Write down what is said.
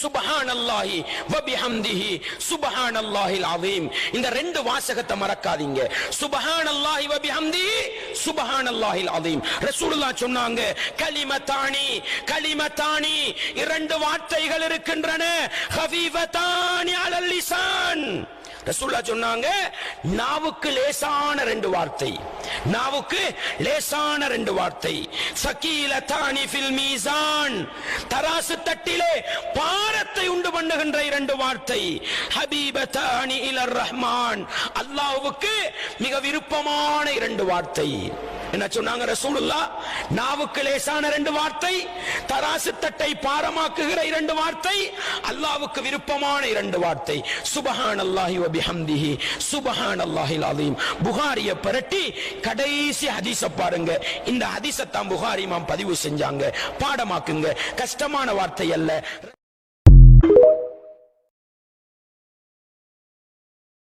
சுப்ஹானல்லாஹி வ பிஹம்திஹி சுப்ஹானல்லாஹில் அஸீம். இந்த ரெண்டு வாசகத்தை மறக்காதீங்க. சுப்ஹானல்லாஹி வ பிஹம்திஹி சுப்ஹானல்லாஹில் அஸீம். ரசூலுல்லாஹ் சொன்னாங்க, கலிமத்தானி கலிமத்தானி, இரண்டு வார்த்தைகள் இருக்கின்றன, ஹஃபீஃபத்தானி அலல் லிசான். ரசூலுல்லாஹ் சொன்னாங்க, நாவுக்கு லேசான ரெண்டு வார்த்தை, நாவுக்கு லேசான ரெண்டு வார்த்தை, சகீலத்தானி ஃபில் மீசான், தராசு தட்டிலே பாரத்தை உண்டு பண்ணுகின்ற இரண்டு வார்த்தை, ஹபீபத்தானி இலர் ரஹ்மான், அல்லாஹ்வுக்கு மிக விருப்பமான இரண்டு வார்த்தை. என்ன சொன்னாங்க ரசூலுல்லாஹ்? நாவுக்கு லேசான ரெண்டு வார்த்தை, தராசு தட்டை பாரமாக்குகிற இரண்டு வார்த்தை, அல்லாஹ்வுக்கு விருப்பமான இரண்டு வார்த்தை, சுப்ஹானல்லாஹி வ பிஹம்திஹி சுப்ஹானல்லாஹில் அஸீம். புகாரியை பரட்டி கடைசி ஹதீஸை பாருங்க. இந்த ஹதீஸை தான் புகாரி இமாம் பதிவு செஞ்சாங்க. பாடமாக்குங்க, கஷ்டமான வார்த்தை அல்ல.